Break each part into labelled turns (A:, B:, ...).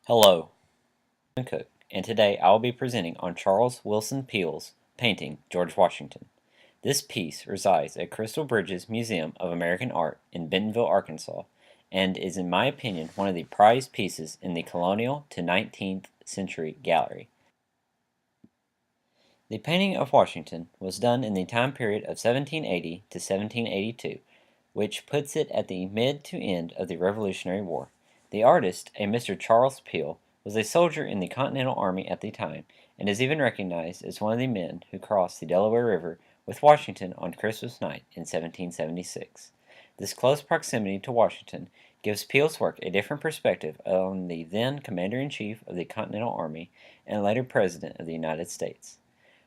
A: Hello, I'm Cook, and today I will be presenting on Charles Willson Peale's painting, George Washington. This piece resides at Crystal Bridges Museum of American Art in Bentonville, Arkansas, and is in my opinion one of the prized pieces in the colonial to 19th century gallery. The painting of Washington was done in the time period of 1780 to 1782, which puts it at the mid to end of the Revolutionary War. The artist, a Mr. Charles Peale, was a soldier in the Continental Army at the time, and is even recognized as one of the men who crossed the Delaware River with Washington on Christmas night in 1776. This close proximity to Washington gives Peale's work a different perspective on the then Commander-in-Chief of the Continental Army and later President of the United States.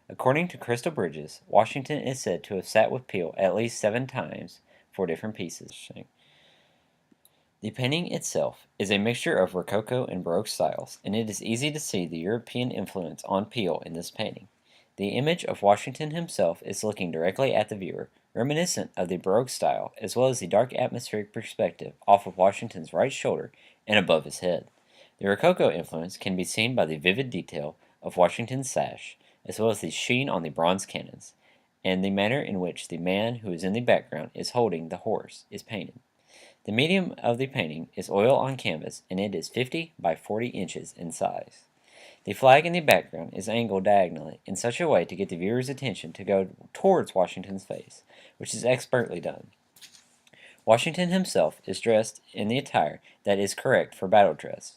A: According to Crystal Bridges, Washington is said to have sat with Peale at least 7 times for different pieces. The painting itself is a mixture of Rococo and Baroque styles, and it is easy to see the European influence on Peale in this painting. The image of Washington himself is looking directly at the viewer, reminiscent of the Baroque style, as well as the dark atmospheric perspective off of Washington's right shoulder and above his head. The Rococo influence can be seen by the vivid detail of Washington's sash, as well as the sheen on the bronze cannons, and the manner in which the man who is in the background is holding the horse is painted. The medium of the painting is oil on canvas, and it is 50 by 40 inches in size. The flag in the background is angled diagonally in such a way to get the viewer's attention to go towards Washington's face, which is expertly done. Washington himself is dressed in the attire that is correct for battle dress.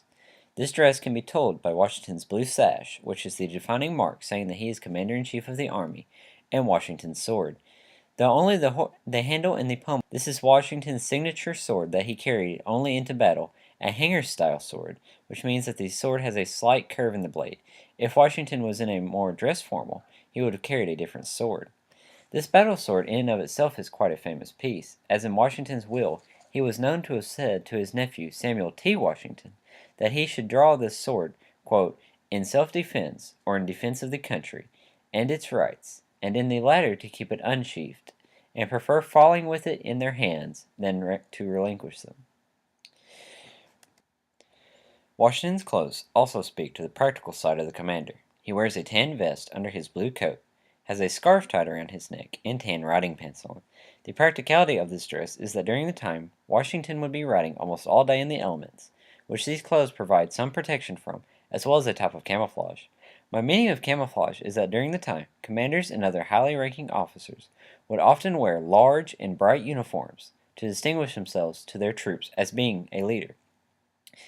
A: This dress can be told by Washington's blue sash, which is the defining mark saying that he is Commander-in-Chief of the Army, and Washington's sword. Though only the handle and the pommel, this is Washington's signature sword that he carried only into battle, a hanger-style sword, which means that the sword has a slight curve in the blade. If Washington was in a more dress formal, he would have carried a different sword. This battle sword in and of itself is quite a famous piece, as in Washington's will, he was known to have said to his nephew Samuel T. Washington that he should draw this sword, quote, in self-defense or in defense of the country and its rights, and in the latter to keep it unsheathed, and prefer falling with it in their hands than to relinquish them. Washington's clothes also speak to the practical side of the commander. He wears a tan vest under his blue coat, has a scarf tied around his neck, and tan riding pants on. The practicality of this dress is that during the time, Washington would be riding almost all day in the elements, which these clothes provide some protection from, as well as a type of camouflage. My meaning of camouflage is that during the time, commanders and other highly ranking officers would often wear large and bright uniforms to distinguish themselves to their troops as being a leader.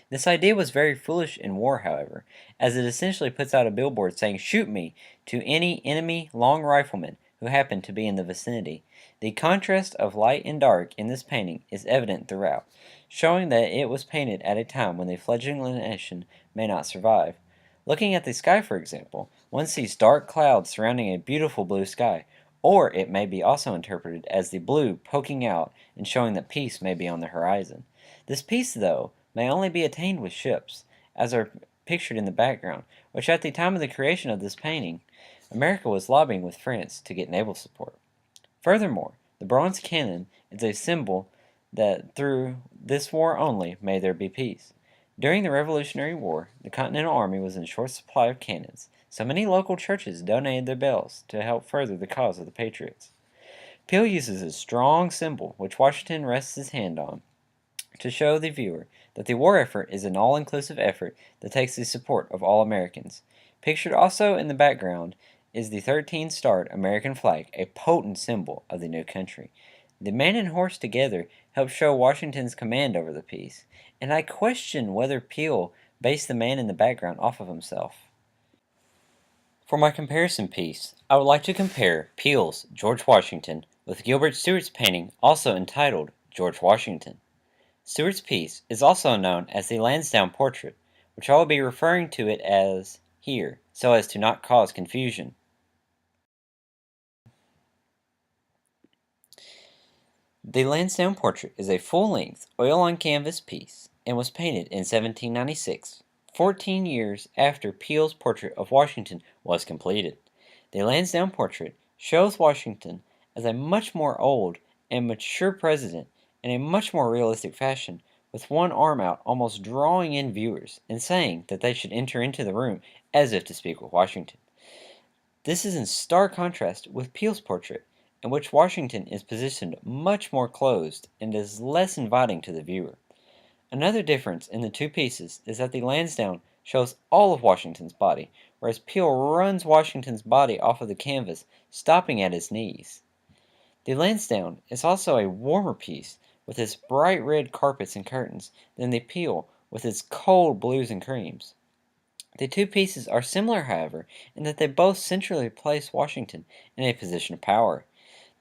A: This idea was very foolish in war, however, as it essentially puts out a billboard saying "shoot me" to any enemy long rifleman who happened to be in the vicinity. The contrast of light and dark in this painting is evident throughout, showing that it was painted at a time when the fledgling nation may not survive. Looking at the sky, for example, one sees dark clouds surrounding a beautiful blue sky, or it may be also interpreted as the blue poking out and showing that peace may be on the horizon. This peace, though, may only be attained with ships, as are pictured in the background, which at the time of the creation of this painting, America was lobbying with France to get naval support. Furthermore, the bronze cannon is a symbol that through this war only may there be peace. During the Revolutionary War, the Continental Army was in short supply of cannons, so many local churches donated their bells to help further the cause of the Patriots. Peale uses a strong symbol, which Washington rests his hand on, to show the viewer that the war effort is an all-inclusive effort that takes the support of all Americans. Pictured also in the background is the 13-starred American flag, a potent symbol of the new country. The man and horse together help show Washington's command over the piece, and I question whether Peale based the man in the background off of himself. For my comparison piece, I would like to compare Peale's George Washington with Gilbert Stuart's painting also entitled George Washington. Stuart's piece is also known as the Lansdowne Portrait, which I will be referring to it as here, so as to not cause confusion. The Lansdowne Portrait is a full-length, oil-on-canvas piece and was painted in 1796, 14 years after Peale's portrait of Washington was completed. The Lansdowne Portrait shows Washington as a much more old and mature president in a much more realistic fashion, with one arm out, almost drawing in viewers, and saying that they should enter into the room as if to speak with Washington. This is in stark contrast with Peale's portrait, in which Washington is positioned much more closed and is less inviting to the viewer. Another difference in the two pieces is that the Lansdowne shows all of Washington's body, whereas Peale runs Washington's body off of the canvas, stopping at his knees. The Lansdowne is also a warmer piece, with its bright red carpets and curtains, than the Peale, with its cold blues and creams. The two pieces are similar, however, in that they both centrally place Washington in a position of power.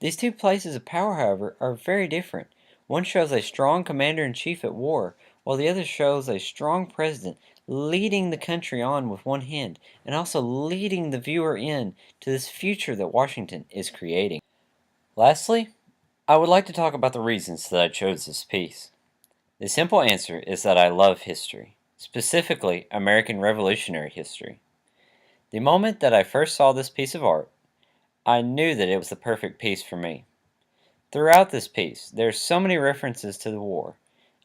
A: These two places of power, however, are very different. One shows a strong commander-in-chief at war, while the other shows a strong president leading the country on with one hand, and also leading the viewer in to this future that Washington is creating. Lastly, I would like to talk about the reasons that I chose this piece. The simple answer is that I love history, specifically American Revolutionary history. The moment that I first saw this piece of art, I knew that it was the perfect piece for me. Throughout this piece, there are so many references to the war,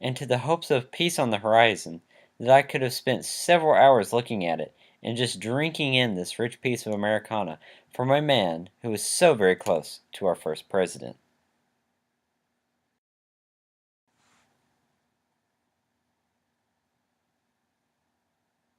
A: and to the hopes of peace on the horizon, that I could have spent several hours looking at it and just drinking in this rich piece of Americana from a man who was so very close to our first president.